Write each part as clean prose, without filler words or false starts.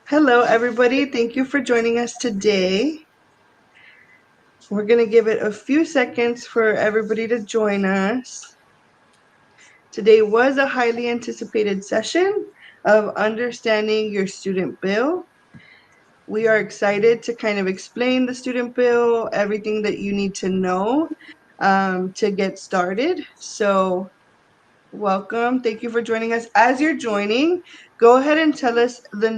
Hello, everybody. Thank you for joining us today. We're going to give it a few seconds for everybody to join us. Today was a highly anticipated session of understanding your student bill. We are excited to kind of explain the student bill, everything that you need to know to get started. So welcome. Thank you for joining us. As you're joining, go ahead and tell us your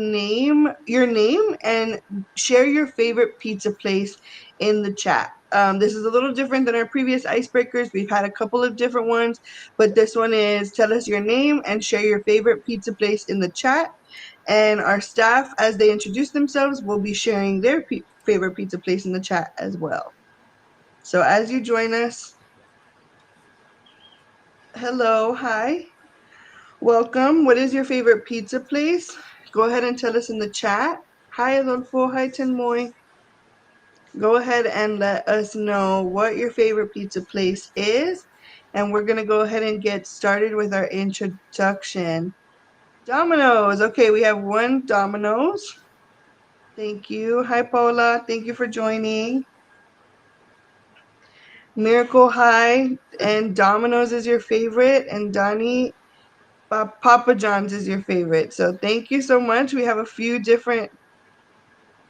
name, and share your favorite pizza place in the chat. This is a little different than our previous icebreakers. We've had a couple of different ones, but this one is tell us your name and share your favorite pizza place in the chat. And our staff, as they introduce themselves, will be sharing their favorite pizza place in the chat as well. So as you join us, hello, hi. Welcome. What is your favorite pizza place? Go ahead and tell us in the chat. Hi, Adolfo. Hi, Tenmoy. Go ahead and let us know what your favorite pizza place is. And we're going to go ahead and get started with our introduction. Domino's. Okay, we have one Domino's. Thank you. Hi, Paula. Thank you for joining. Miracle High and Domino's is your favorite. And Donnie, Papa John's is your favorite. So thank you so much. We have a few different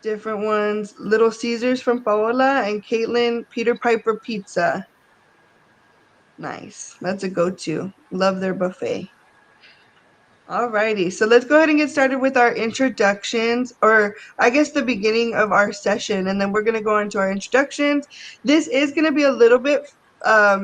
ones. Little Caesars from Paola and Caitlin, Peter Piper Pizza. Nice. That's a go-to. Love their buffet. Alrighty, so let's go ahead and get started with our introductions, or I guess the beginning of our session, and then we're going to go into our introductions. This is going to be a little bit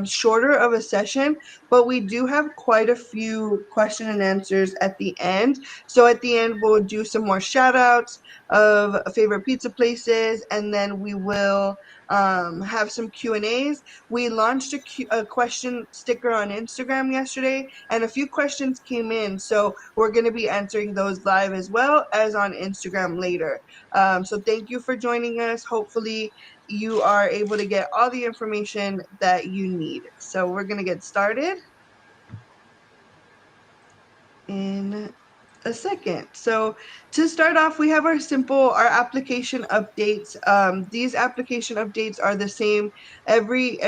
shorter of a session, but we do have quite a few question and answers at the end. So at the end, we'll do some more shout outs of favorite pizza places, and then we will have some Q&As. We launched a question sticker on Instagram yesterday, and a few questions came in. So we're going to be answering those live as well as on Instagram later. So thank you for joining us. Hopefully you are able to get all the information that you need. So we're going to get started in a second. So to start off, we have our application updates. These application updates are the same every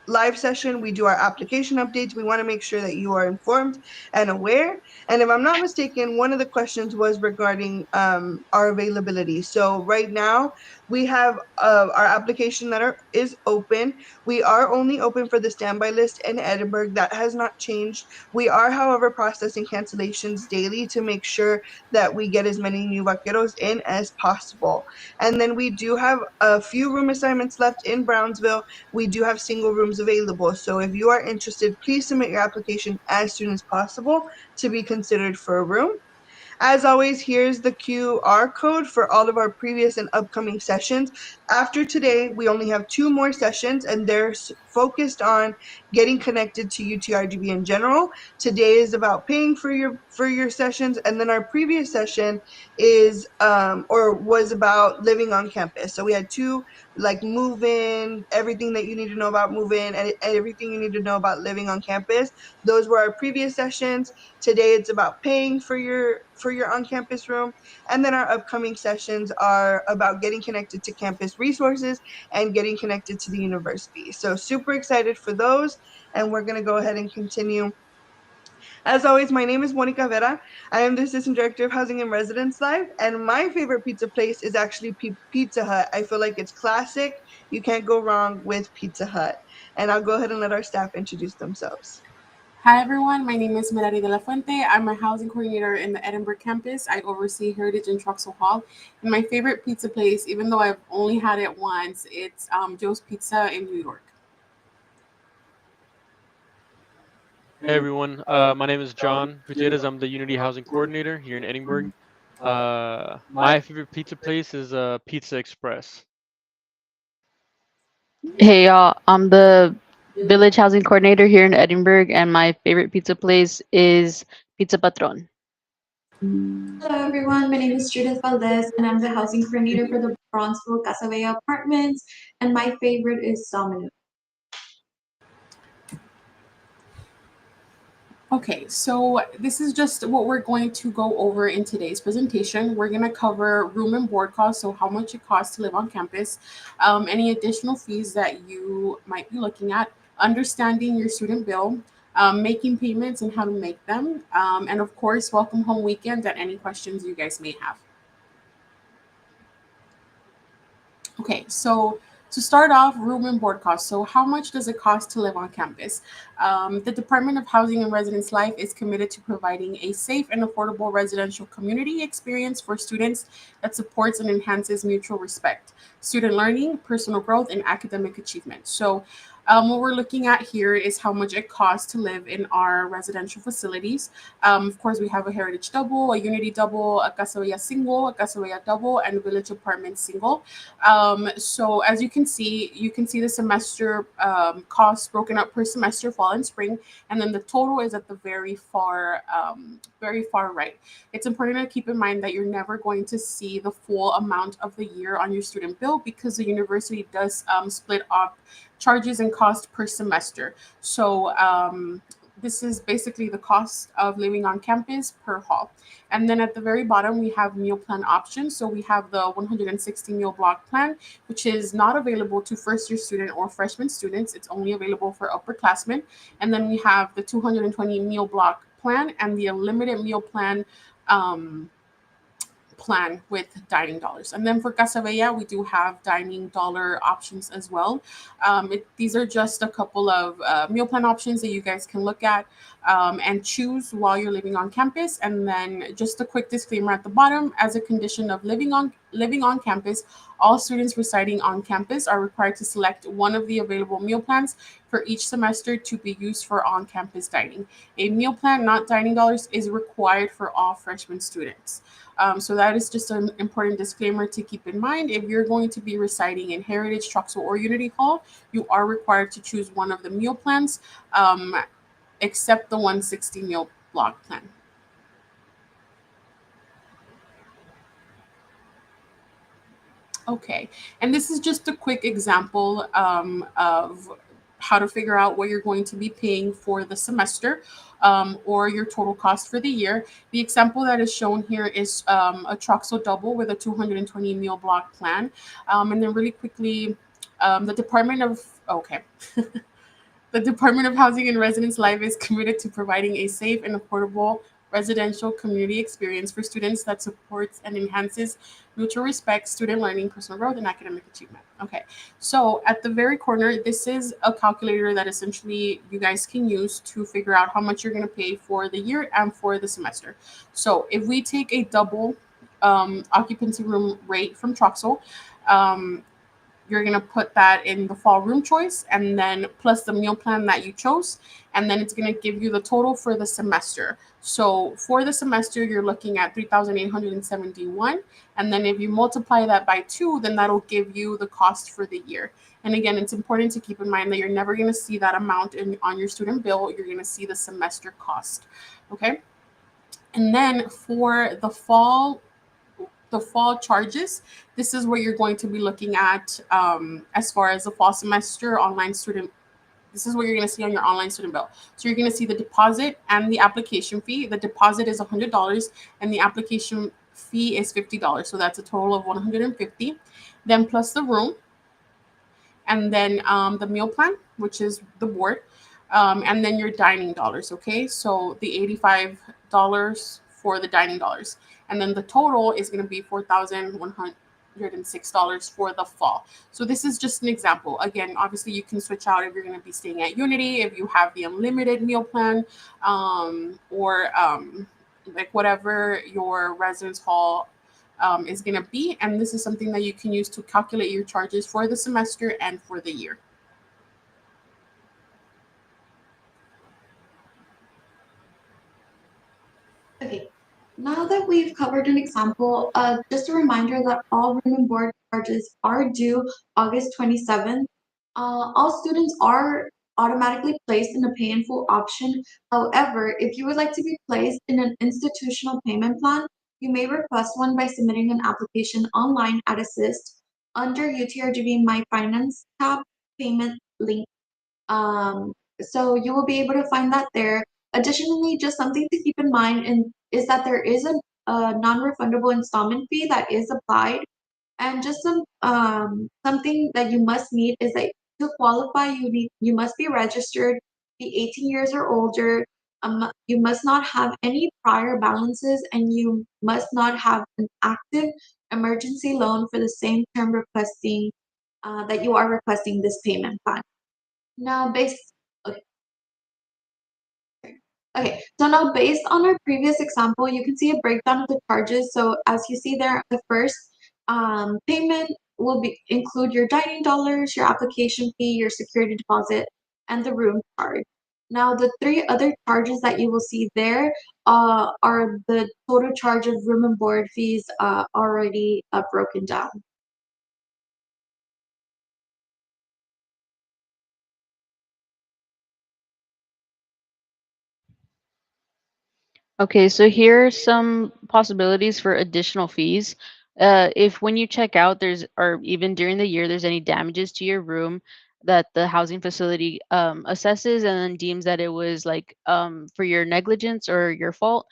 live session. We do our application updates. We want to make sure that you are informed and aware. And if I'm not mistaken, one of the questions was regarding our availability. So right now we have our application that is open. We are only open for the standby list in Edinburgh. That has not changed. We are, however, processing cancellations daily to make sure that we get as many new vaqueros in as possible. And then we do have a few room assignments left in Brownsville. We do have single rooms available. So if you are interested, please submit your application as soon as possible to be considered for a room. As always, here's the QR code for all of our previous and upcoming sessions. After today, we only have 2 more sessions, and they're focused on getting connected to UTRGV in general. Today is about paying for your sessions, and then our previous session is or was about living on campus. So we had 2, like move in, everything that you need to know about move in, and everything you need to know about living on campus. Those were our previous sessions. Today it's about paying for your on-campus room, and then our upcoming sessions are about getting connected to campus resources and getting connected to the university. So super excited for those, and we're going to go ahead and continue. As always, my name is Monica Vera. I am the Assistant Director of Housing and Residence Life, and my favorite pizza place is actually Pizza Hut. I feel like it's classic. You can't go wrong with Pizza Hut. And I'll go ahead and let our staff introduce themselves. Hi everyone, my name is Merari de la Fuente. I'm a housing coordinator in the Edinburgh campus. I oversee Heritage and Troxel Hall. And my favorite pizza place, even though I've only had it once, it's Joe's Pizza in New York. Hey everyone, my name is John Gutierrez. I'm the Unity Housing Coordinator here in Edinburgh. My favorite pizza place is Pizza Express. Hey y'all, I'm the village housing coordinator here in Edinburgh, and my favorite pizza place is Pizza Patron. Hello, everyone. My name is Judith Valdez, and I'm the housing coordinator for the Bronzeville Casa Bella Apartments. And my favorite is Domino. Okay, so this is just what we're going to go over in today's presentation. We're going to cover room and board costs, so how much it costs to live on campus, any additional fees that you might be looking at, understanding your student bill, making payments and how to make them, and of course, welcome home weekend and any questions you guys may have. Okay, so to start off, room and board costs. So, how much does it cost to live on campus? The Department of Housing and Residence Life is committed to providing a safe and affordable residential community experience for students that supports and enhances mutual respect, student learning, personal growth, and academic achievement. So, what we're looking at here is how much it costs to live in our residential facilities. Of course, we have a Heritage Double, a Unity Double, a Casavilla Single, a Casavilla Double, and a Village Apartment Single. So as you can see the semester costs broken up per semester, fall and spring, and then the total is at the very far right. It's important to keep in mind that you're never going to see the full amount of the year on your student bill because the university does split up charges and cost per semester. So this is basically the cost of living on campus per hall. And then at the very bottom, we have meal plan options. So we have the 160 meal block plan, which is not available to first year student or freshman students. It's only available for upperclassmen. And then we have the 220 meal block plan and the unlimited meal um, plan with dining dollars. And then for Casabella, we do have dining dollar options as well. These are just a couple of meal plan options that you guys can look at and choose while you're living on campus. And then just a quick disclaimer at the bottom: as a condition of living on campus, all students residing on campus are required to select one of the available meal plans for each semester to be used for on-campus dining. A meal plan, not dining dollars, is required for all freshman students. So that is just an important disclaimer to keep in mind. If you're going to be residing in Heritage, Troxel, or Unity Hall, you are required to choose one of the meal plans, um, except the 160 meal block plan. Okay, and this is just a quick example of how to figure out what you're going to be paying for the semester or your total cost for the year. The example that is shown here is a Troxel double with a 220 meal block plan. And then really quickly, the Department of, okay. The Department of Housing and Residence Life is committed to providing a safe and affordable residential community experience for students that supports and enhances mutual respect, student learning, personal growth, and academic achievement. Okay, so at the very corner, this is a calculator that essentially you guys can use to figure out how much you're going to pay for the year and for the semester. So if we take a double occupancy room rate from Troxel, um, you're going to put that in the fall room choice and then plus the meal plan that you chose, and then it's going to give you the total for the semester. So for the semester you're looking at 3,871, and then if you multiply that by 2, then that'll give you the cost for the year. And again, it's important to keep in mind that you're never going to see that amount on your student bill. You're going to see the semester cost. Okay, and then for the fall charges, this is what you're going to be looking at as far as the fall semester online student. This is what you're going to see on your online student bill. So you're going to see the deposit and the application fee. The deposit is $100 and the application fee is $50. So that's a total of $150. Then plus the room, and then the meal plan, which is the board, and then your dining dollars. Okay, so the $85 for the dining dollars, and then the total is going to be $4,106 for the fall. So this is just an example. Again, obviously you can switch out if you're going to be staying at Unity, if you have the unlimited meal plan, or like whatever your residence hall is going to be. And this is something that you can use to calculate your charges for the semester and for the year. Okay, now that we've covered an example, just a reminder that all room and board charges are due August 27th. All students are automatically placed in a pay in full option. However, if you would like to be placed in an institutional payment plan, you may request one by submitting an application online at Assist under UTRGV My Finance tab payment link. So you will be able to find that there. Additionally, just something to keep in mind is that there is a non-refundable installment fee that is applied. And just something that you must meet is that to qualify, you must be registered, be 18 years or older. You must not have any prior balances, and you must not have an active emergency loan for the same term requesting that you are requesting this payment plan. Now, okay, so now based on our previous example, you can see a breakdown of the charges. So as you see there, the first payment will be include your dining dollars, your application fee, your security deposit, and the room charge. Now the three other charges that you will see there are the total charge of room and board fees already broken down. Okay, so here are some possibilities for additional fees. If when you check out, or even during the year, there's any damages to your room that the housing facility assesses and then deems that it was like for your negligence or your fault,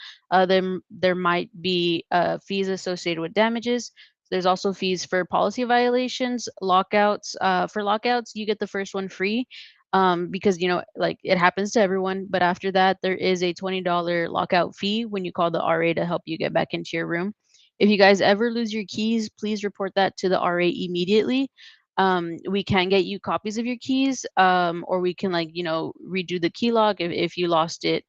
then there might be fees associated with damages. There's also fees for policy violations, lockouts. For lockouts, you get the first one free because like it happens to everyone. But after that, there is a $20 lockout fee when you call the RA to help you get back into your room. If you guys ever lose your keys, please report that to the RA immediately. We can get you copies of your keys, or we can redo the key lock if you lost it.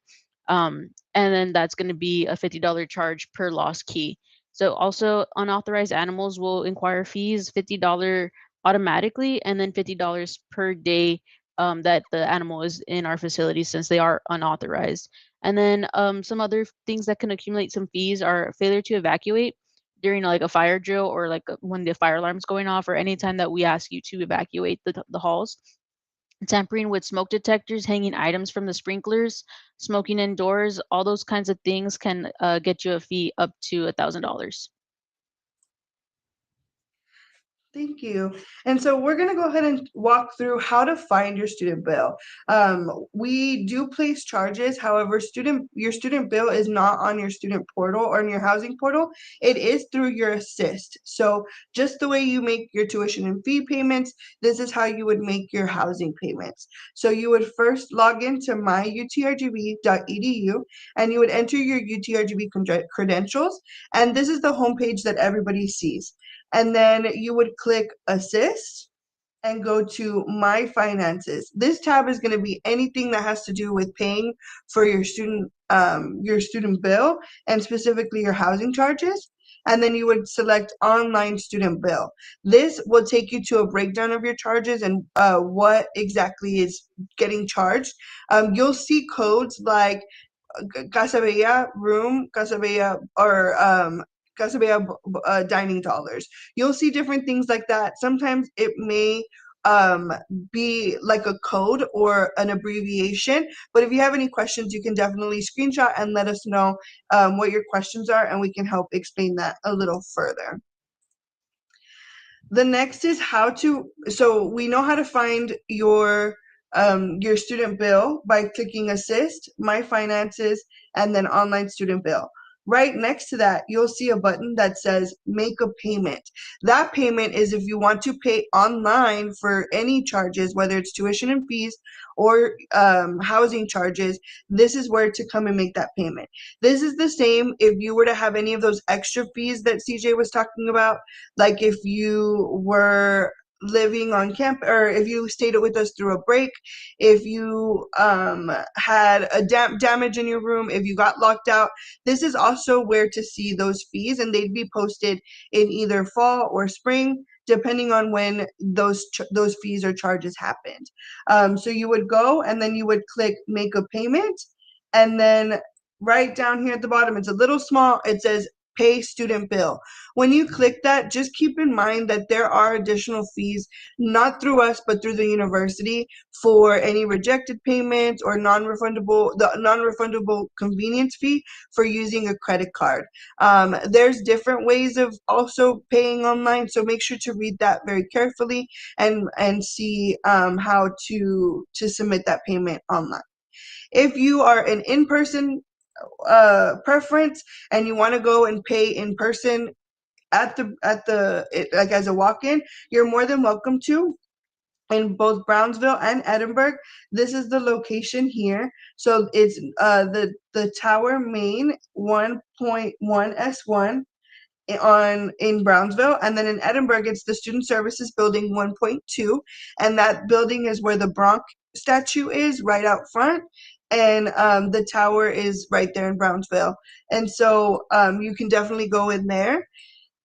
And then that's going to be a $50 charge per lost key. So also unauthorized animals will inquire fees, $50 automatically, and then $50 per day that the animal is in our facility since they are unauthorized. And then some other things that can accumulate some fees are failure to evacuate during like a fire drill or like when the fire alarm's going off or anytime that we ask you to evacuate the halls. Tampering with smoke detectors, hanging items from the sprinklers, smoking indoors, all those kinds of things can get you a fee up to $1,000. Thank you. And so we're going to go ahead and walk through how to find your student bill. We do place charges. However, your student bill is not on your student portal or in your housing portal. It is through your assist. So just the way you make your tuition and fee payments, this is how you would make your housing payments. So you would first log into myutrgb.edu and you would enter your UTRGB credentials. And this is the homepage that everybody sees. And then you would click assist and go to my finances. This tab is going to be anything that has to do with paying for your student bill and specifically your housing charges. And then you would select online student bill. This will take you to a breakdown of your charges and what exactly is getting charged. You'll see codes like Casa Bella room, Casa Bella, or Casa Bella dining dollars. You'll see different things like that. Sometimes it may um, be like a code or an abbreviation. But if you have any questions, you can definitely screenshot and let us know what your questions are, and we can help explain that a little further. The next is so we know how to find your student bill by clicking assist, my finances, and then online student bill. Right next to that, you'll see a button that says make a payment. That payment is if you want to pay online for any charges, whether it's tuition and fees or housing charges, this is where to come and make that payment. This is the same if you were to have any of those extra fees that CJ was talking about, like if you were living on camp or if you stayed with us through a break, if you had a damage in your room, if you got locked out, this is also where to see those fees, and they'd be posted in either fall or spring depending on when those fees or charges happened. So you would go and then you would click make a payment, and then right down here at the bottom, it's a little small, it says pay student bill. When you click that, just keep in mind that there are additional fees, not through us, but through the university for any rejected payments or the non-refundable convenience fee for using a credit card. There's different ways of also paying online, so make sure to read that very carefully and see how to submit that payment online. If you are an in-person preference and you want to go and pay in person like as a walk-in, you're more than welcome to in both Brownsville and Edinburgh. This is the location here. So it's the Tower Main 1.1 S1 in Brownsville, and then in Edinburgh it's the Student Services Building 1.2, and that building is where the Bronx statue is right out front, and the tower is right there in Brownsville, and so you can definitely go in there.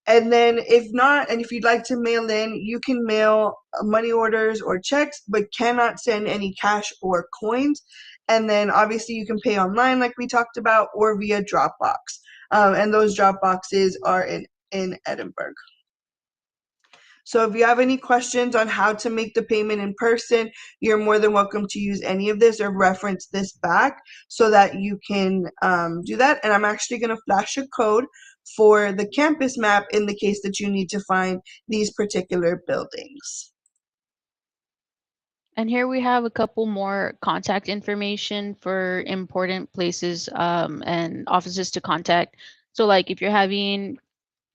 And then if not, and if you'd like to mail in, you can mail money orders or checks, but cannot send any cash or coins. And then obviously you can pay online like we talked about or via Dropbox. And those drop boxes are in Edinburgh. So if you have any questions on how to make the payment in person, you're more than welcome to use any of this or reference this back so that you can do that. And I'm actually going to flash a code for the campus map in the case that you need to find these particular buildings. And here we have a couple more contact information for important places and offices to contact. So like if you're having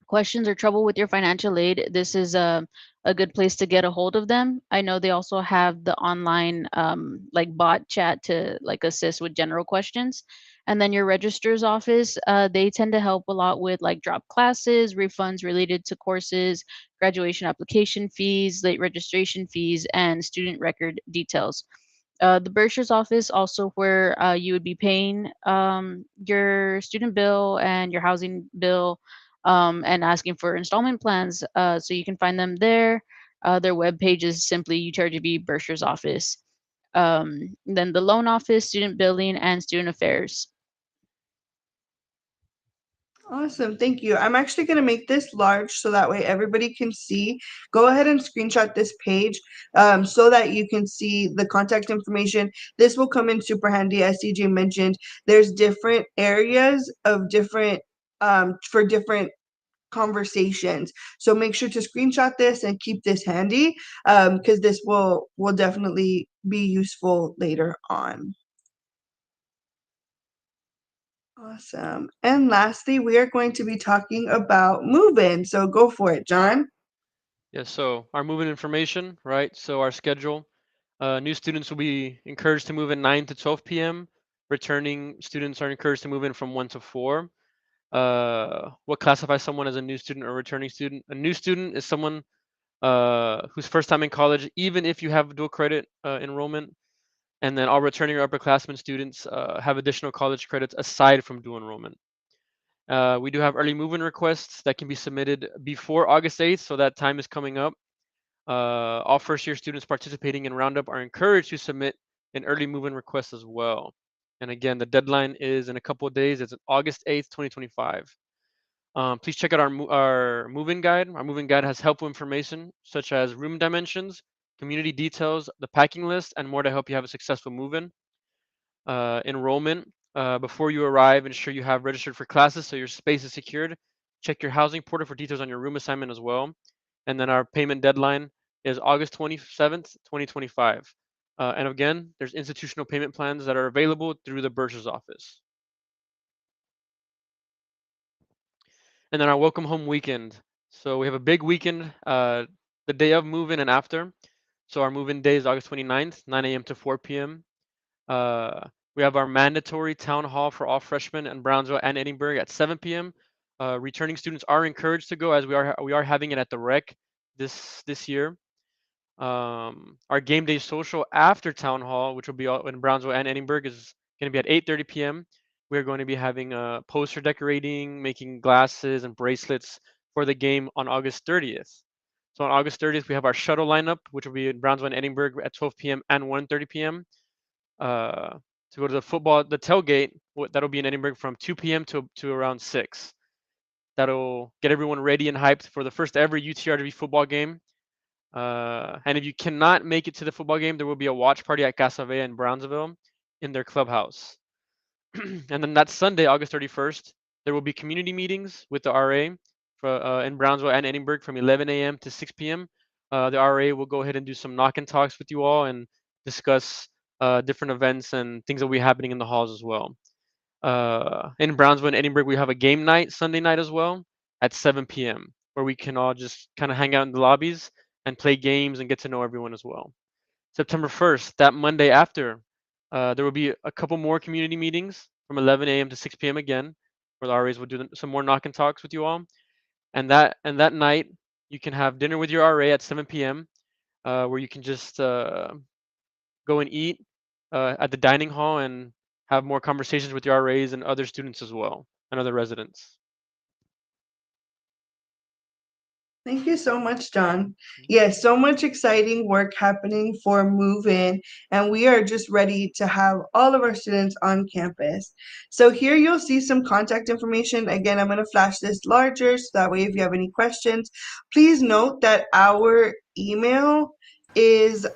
questions or trouble with your financial aid, this is a good place to get a hold of them. I know they also have the online like bot chat to like assist with general questions. And then your registrar's office, they tend to help a lot with like drop classes, refunds related to courses, graduation application fees, late registration fees, and student record details. The bursar's office also where you would be paying your student bill and your housing bill and asking for installment plans. So you can find them there. Their webpage is simply UTRGV bursar's office. Then the loan office, student billing, and student affairs. Awesome, thank you. I'm actually going to make this large so that way everybody can see. Go ahead and screenshot this page so that you can see the contact information. This will come in super handy, as CJ mentioned. There's different areas of different for different conversations. So make sure to screenshot this and keep this handy because this will definitely be useful later on. Awesome. And lastly, we are going to be talking about move-in. So go for it, John. Yeah, so our move-in information, right? So our schedule. New students will be encouraged to move in 9 to 12 p.m. Returning students are encouraged to move in from 1 to 4. What classifies someone as a new student or returning student? A new student is someone who's first time in college, even if you have dual credit enrollment. And then all returning or upperclassmen students have additional college credits aside from dual enrollment. We do have early move-in requests that can be submitted before August 8th, so that time is coming up. All first-year students participating in Roundup are encouraged to submit an early move-in request as well. And again, the deadline is in a couple of days. It's August 8th, 2025. Please check out our move-in guide. Our move-in guide has helpful information such as room dimensions, community details, the packing list, and more to help you have a successful move-in. Enrollment. Before you arrive, ensure you have registered for classes so your space is secured. Check your housing portal for details on your room assignment as well. And then our payment deadline is August 27th, 2025. And again, there's institutional payment plans that are available through the bursar's office. And then our welcome home weekend. So we have a big weekend the day of move-in and after. So our move-in day is August 29th, 9 a.m. to 4 p.m. We have our mandatory town hall for all freshmen in Brownsville and Edinburgh at 7 p.m. Returning students are encouraged to go as we are having it at the rec this year. Our game day social after town hall, which will be in Brownsville and Edinburgh, is going to be at 8:30 p.m. We're going to be having poster decorating, making glasses and bracelets for the game on August 30th. So on August 30th, we have our shuttle lineup, which will be in Brownsville and Edinburgh at 12 p.m. and 1:30 p.m. To go to the tailgate, that'll be in Edinburgh from 2 p.m. to around 6. That'll get everyone ready and hyped for the first ever UTRGV football game. And if you cannot make it to the football game, there will be a watch party at Casa Vea in Brownsville in their clubhouse. And then that Sunday, August 31st, there will be community meetings with the RA in Brownsville and Edinburgh from 11 a.m. to 6 p.m. The RA will go ahead and do some knock and talks with you all and discuss different events and things that will be happening in the halls as well. In Brownsville and Edinburgh, we have a game night Sunday night as well at 7 p.m. where we can all just kind of hang out in the lobbies and play games and get to know everyone as well. September 1st, that Monday after, there will be a couple more community meetings from 11 a.m. to 6 p.m. again, where the RAs will do some more knock and talks with you all. And that night, you can have dinner with your RA at 7 p.m., where you can just go and eat at the dining hall and have more conversations with your RAs and other students as well and other residents. Thank you so much, John. Yes, so much exciting work happening for Move In, and we are just ready to have all of our students on campus. So here you'll see some contact information. Again, I'm going to flash this larger so that way if you have any questions, please note that our email is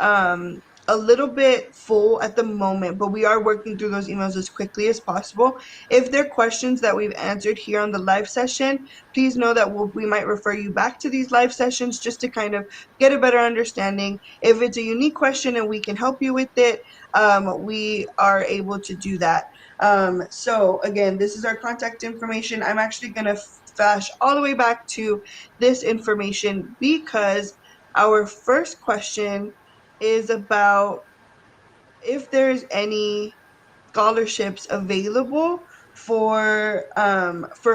a little bit full at the moment, but we are working through those emails as quickly as possible. If there are questions that we've answered here on the live session, please know that we might refer you back to these live sessions just to kind of get a better understanding. If it's a unique question and we can help you with it, we are able to do that. So again, this is our contact information. I'm actually going to flash all the way back to this information because our first question is about if there's any scholarships available for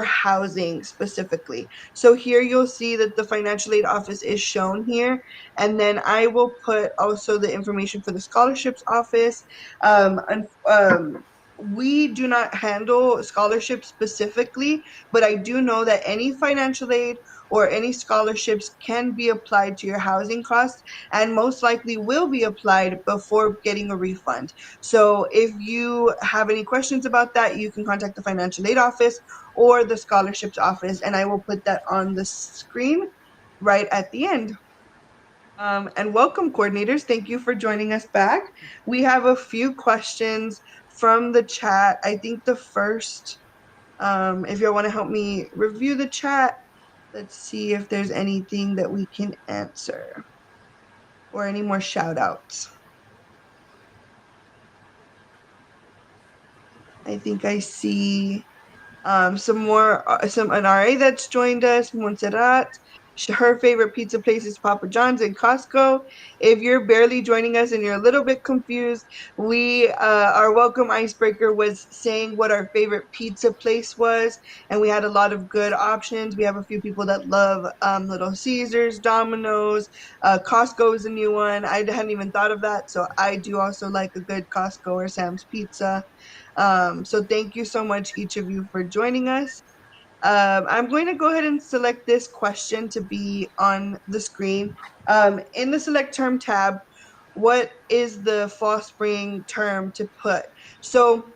housing specifically. So here you'll see that the financial aid office is shown here, and then I will put also the information for the scholarships office. And we do not handle scholarships specifically, but I do know that any financial aid or any scholarships can be applied to your housing costs and most likely will be applied before getting a refund. So if you have any questions about that, you can contact the financial aid office or the scholarships office, and I will put that on the screen right at the end. And welcome, coordinators. Thank you for joining us back. We have a few questions from the chat. I think the first, if you want to help me review the chat, let's see if there's anything that we can answer or any more shout outs. I think I see some more, some an RA that's joined us, Montserrat. Her favorite pizza place is Papa John's and Costco. If you're barely joining us and you're a little bit confused, our welcome icebreaker was saying what our favorite pizza place was, and we had a lot of good options. We have a few people that love Little Caesars, Domino's, Costco is a new one. I hadn't even thought of that, so I do also like a good Costco or Sam's Pizza. So thank you so much, each of you, for joining us. I'm going to go ahead and select this question to be on the screen. In the select term tab, what is the fall spring term to put? So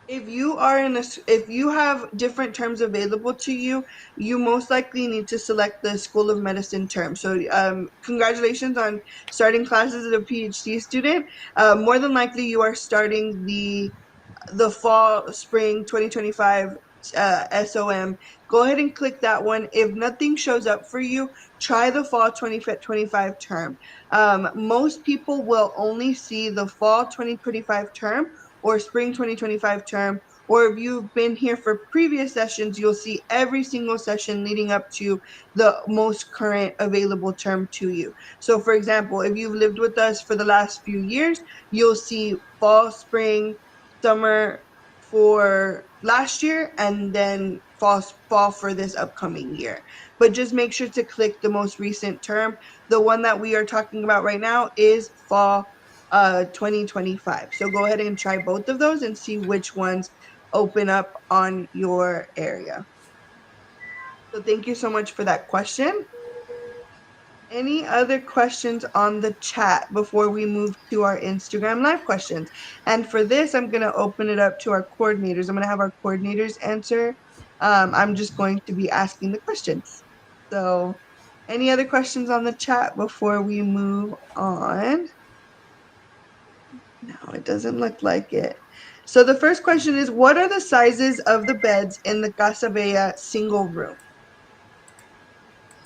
if you have different terms available to you, you most likely need to select the School of Medicine term. So congratulations on starting classes as a PhD student. More than likely you are starting the fall spring 2025 SOM. Go ahead and click that one. If nothing shows up for you, try the fall 2025 term. Most people will only see the fall 2025 term or spring 2025 term, or if you've been here for previous sessions, you'll see every single session leading up to the most current available term to you. So for example, if you've lived with us for the last few years, you'll see fall, spring, summer for last year and then fall for this upcoming year. But just make sure to click the most recent term. The one that we are talking about right now is fall 2025. So go ahead and try both of those and see which ones open up on your area. So thank you so much for that question. Any other questions on the chat before we move to our Instagram live questions? And for this, I'm going to open it up to our coordinators. I'm going to have our coordinators answer. I'm just going to be asking the questions. So any other questions on the chat before we move on? No, it doesn't look like it. So the first question is, what are the sizes of the beds in the Casa Bella single room?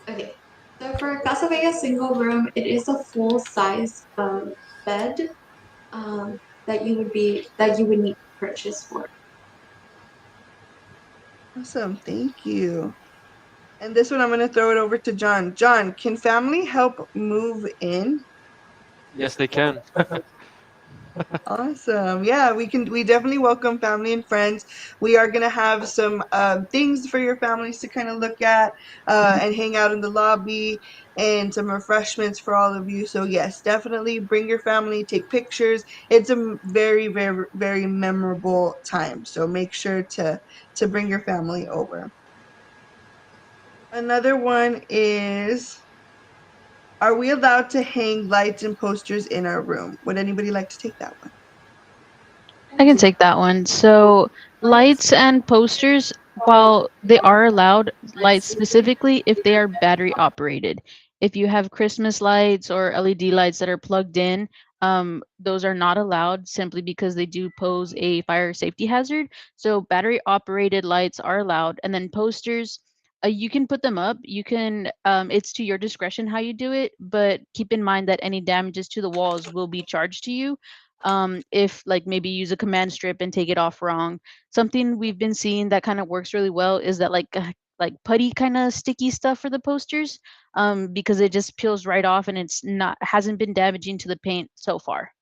Okay, so for Casa Bella single room, it is a full size bed. um, that you would need to purchase for. Awesome. Thank you. And this one, I'm going to throw it over to John. John, can family help move in? Yes, they can. Awesome. Yeah, we can. We definitely welcome family and friends. We are gonna have some things for your families to kind of look at and hang out in the lobby, and some refreshments for all of you. So yes, definitely bring your family, take pictures. It's a very, very, very memorable time. So make sure to bring your family over. Another one is, are we allowed to hang lights and posters in our room? Would anybody like to take that one? I can take that one. So, lights and posters, while they are allowed, lights specifically if they are battery operated. If you have Christmas lights or LED lights that are plugged in, those are not allowed simply because they do pose a fire safety hazard. So, battery operated lights are allowed. And then posters, you can put them up. You can, it's to your discretion how you do it, but keep in mind that any damages to the walls will be charged to you if like maybe use a command strip and take it off wrong. Something we've been seeing that kind of works really well is that like putty kind of sticky stuff for the posters because it just peels right off and it's not hasn't been damaging to the paint so far.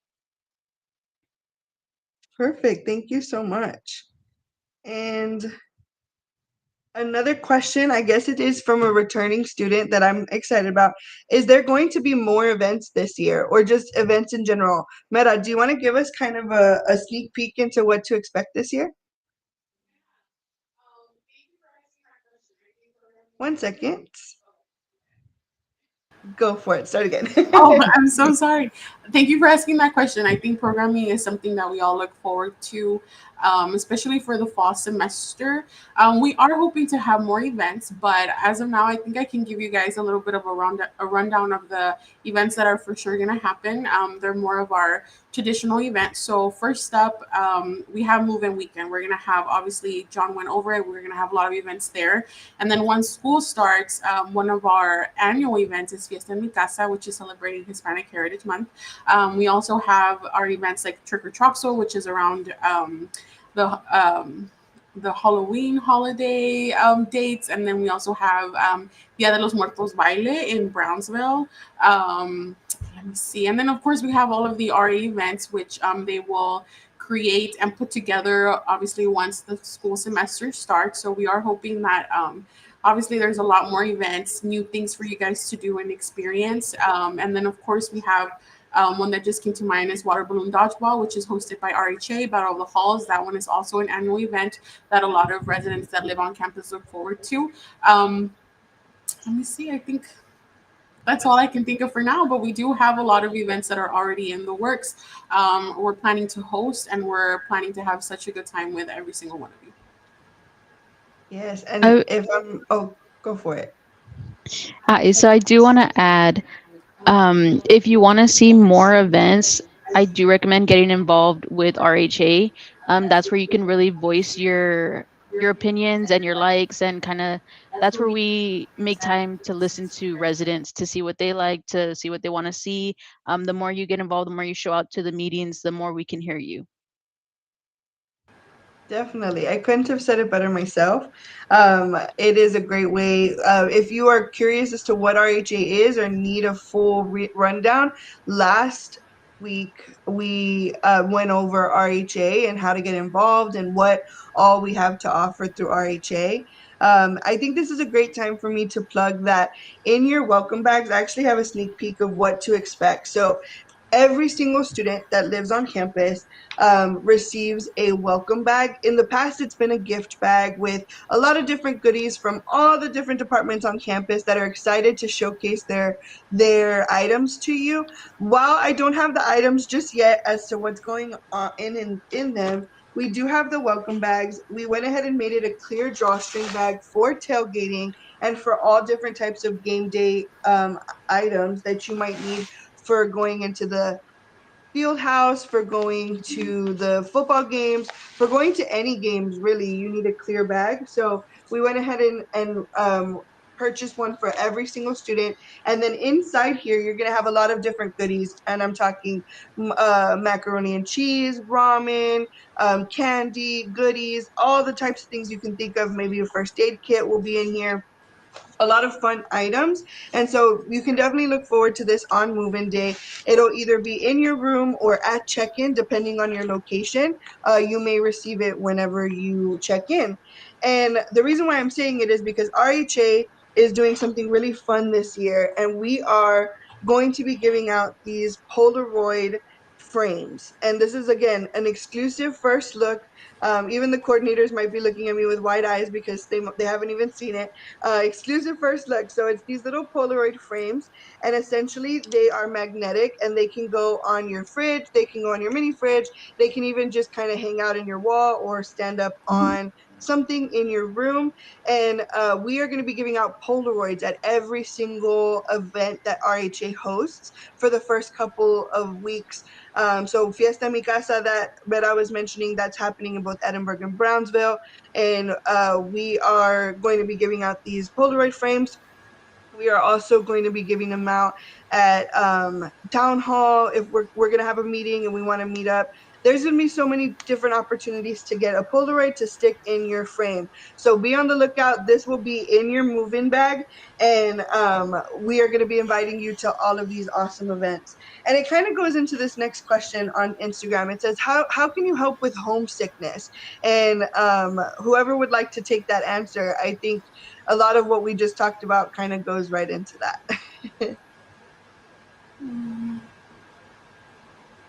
Perfect. Thank you so much. And another question, I guess it is from a returning student that I'm excited about. Is there going to be more events this year or just events in general? Meta, do you want to give us kind of a sneak peek into what to expect this year? 1 second. Go for it. Start again. Oh, I'm so sorry. Thank you for asking that question. I think programming is something that we all look forward to, especially for the fall semester. We are hoping to have more events, but as of now, I think I can give you guys a little bit of a rundown of the events that are for sure going to happen. They're more of our traditional events. So first up, we have Move-In Weekend. We're going to have, obviously, John went over it. We're going to have a lot of events there. And then once school starts, one of our annual events is Fiesta en Mi Casa, which is celebrating Hispanic Heritage Month. We also have our events like Trick or Troxel, which is around the the Halloween holiday dates, and then we also have Dia de los Muertos Baile in Brownsville. Um, Let me see, and then of course we have all of the RA events, which they will create and put together obviously once the school semester starts. So we are hoping that obviously there's a lot more events, new things for you guys to do and experience. And then of course we have one that just came to mind is Water Balloon Dodgeball, which is hosted by RHA, Battle of the Halls. That one is also an annual event that a lot of residents that live on campus look forward to. Um, Let me see, I think that's all I can think of for now, but we do have a lot of events that are already in the works. We're planning to host and we're planning to have such a good time with every single one of you. Yes, and I, if I'm, oh, go for it. so I do want to add, if you want to see more events, I do recommend getting involved with RHA. That's where you can really voice your opinions and your likes, and kind of that's where we make time to listen to residents to see what they like, to see what they want to see. The more you get involved, the more you show up to the meetings, the more we can hear you. Definitely. I couldn't have said it better myself. It is a great way. If you are curious as to what RHA is or need a full rundown, last week we went over RHA and how to get involved and what all we have to offer through RHA. I think this is a great time for me to plug that in your welcome bags. I actually have a sneak peek of what to expect. So every single student that lives on campus receives a welcome bag. In the past, it's been a gift bag with a lot of different goodies from all the different departments on campus that are excited to showcase their items to you. While I don't have the items just yet as to what's going on in them, we do have the welcome bags. We went ahead and made it a clear drawstring bag for tailgating and for all different types of game day items that you might need for going into the field house, for going to the football games, for going to any games, really, you need a clear bag. So we went ahead and purchase one for every single student. And then inside here, you're going to have a lot of different goodies. And I'm talking macaroni and cheese, ramen, candy, goodies, all the types of things you can think of. Maybe a first aid kit will be in here, a lot of fun items. And so you can definitely look forward to this on move-in day. It'll either be in your room or at check-in, depending on your location. You may receive it whenever you check in. And the reason why I'm saying it is because RHA is doing something really fun this year, and we are going to be giving out these Polaroid frames. And this is, again, an exclusive first look. Even the coordinators might be looking at me with wide eyes because they haven't even seen it. Exclusive first look. So it's these little Polaroid frames, and essentially they are magnetic and they can go on your fridge, they can go on your mini fridge, they can even just kind of hang out in your wall or stand up on something in your room. And we are going to be giving out Polaroids at every single event that RHA hosts for the first couple of weeks. So Fiesta Mi Casa that I was mentioning, that's happening in both Edinburgh and Brownsville, and we are going to be giving out these Polaroid frames. We are also going to be giving them out at town hall if we're going to have a meeting and we want to meet up. There's going to be so many different opportunities to get a Polaroid to stick in your frame. So be on the lookout. This will be in your move-in bag, and we are going to be inviting you to all of these awesome events. And it kind of goes into this next question on Instagram. It says, how can you help with homesickness? And whoever would like to take that answer, I think a lot of what we just talked about kind of goes right into that.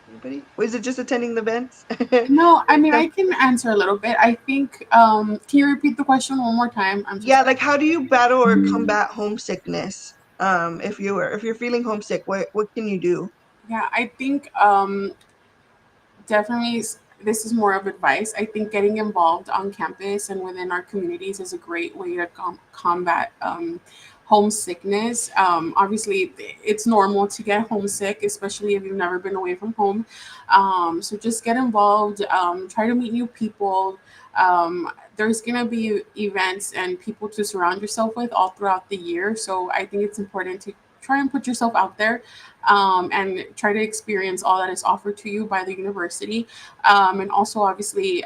Anybody? Was it just attending the events? No, I mean, So, I can answer a little bit. I think, can you repeat the question one more time? I'm so yeah, sorry. like how do you battle or combat homesickness? If you're feeling homesick, what can you do? Yeah, I think definitely this is more of advice. I think getting involved on campus and within our communities is a great way to combat homesickness. Obviously, it's normal to get homesick, especially if you've never been away from home. So just get involved, try to meet new people. There's going to be events and people to surround yourself with all throughout the year. So I think it's important to try and put yourself out there, and try to experience all that is offered to you by the university. And also, obviously,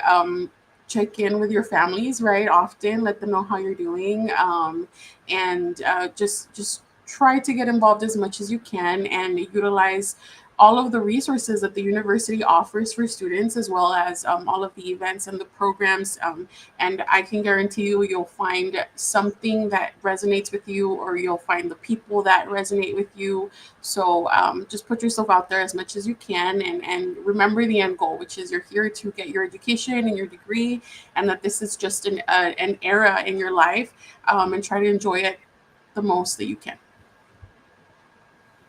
check in with your families, right? Often let them know how you're doing, and just try to get involved as much as you can and utilize all of the resources that the university offers for students, as well as all of the events and the programs. And I can guarantee you, you'll find something that resonates with you, or you'll find the people that resonate with you. So just put yourself out there as much as you can, and remember the end goal, which is you're here to get your education and your degree, and that this is just an era in your life, and try to enjoy it the most that you can.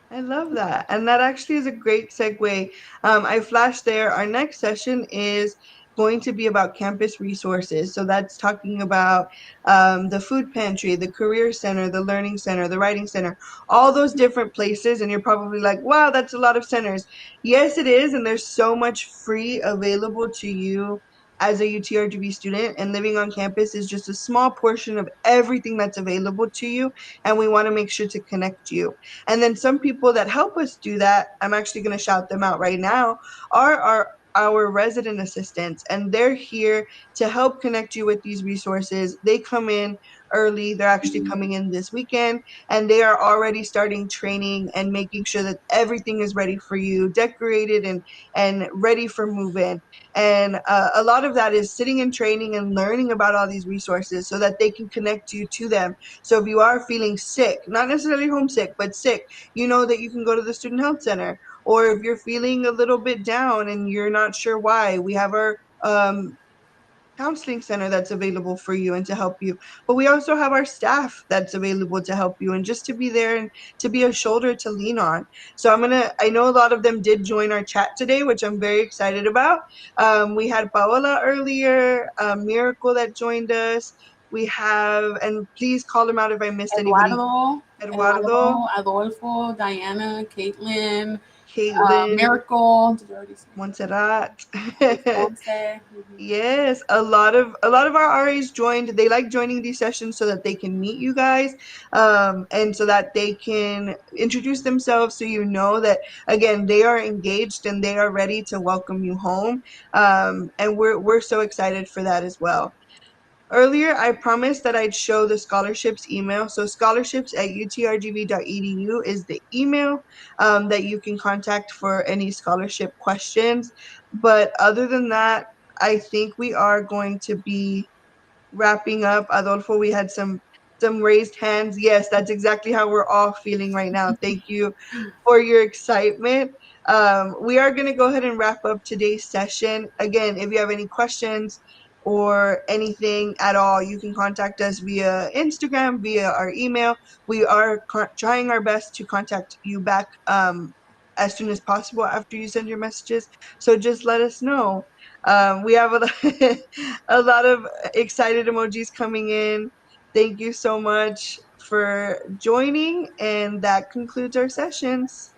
I love that. And that actually is a great segue. I flashed there. Our next session is going to be about campus resources. So that's talking about the food pantry, the career center, the learning center, the writing center, all those different places. And you're probably like, wow, that's a lot of centers. Yes, it is. And there's so much free available to you as a UTRGV student. And living on campus is just a small portion of everything that's available to you. And we want to make sure to connect you. And then some people that help us do that, I'm actually going to shout them out right now, are our resident assistants, and they're here to help connect you with these resources. They come in early. They're actually coming in this weekend, and they are already starting training and making sure that everything is ready for you, decorated and ready for move in. And a lot of that is sitting in training and learning about all these resources so that they can connect you to them. So if you are feeling sick, not necessarily homesick, but sick, you know that you can go to the student health center. Or if you're feeling a little bit down and you're not sure why, we have our counseling center that's available for you and to help you. But we also have our staff that's available to help you and just to be there and to be a shoulder to lean on. So I know a lot of them did join our chat today, which I'm very excited about. We had Paola earlier, Miracle that joined us. We have, and please call them out if I missed anybody. Eduardo, Eduardo, Adolfo, Diana, Caitlin. Caitlin, Miracle. Did you already say Montserrat. Ponce? Mhm. Yes, a lot of our RAs joined. They like joining these sessions so that they can meet you guys, and so that they can introduce themselves, so you know that again they are engaged and they are ready to welcome you home. And we're so excited for that as well. Earlier, I promised that I'd show the scholarships email. So scholarships@utrgv.edu is the email that you can contact for any scholarship questions. But other than that, I think we are going to be wrapping up. Adolfo, we had some raised hands. Yes, that's exactly how we're all feeling right now. Thank you for your excitement. We are going to go ahead and wrap up today's session. Again, if you have any questions or anything at all, you can contact us via Instagram, via our email. We are trying our best to contact you back as soon as possible after you send your messages. So just let us know. We have a lot of excited emojis coming in. Thank you so much for joining, and that concludes our sessions.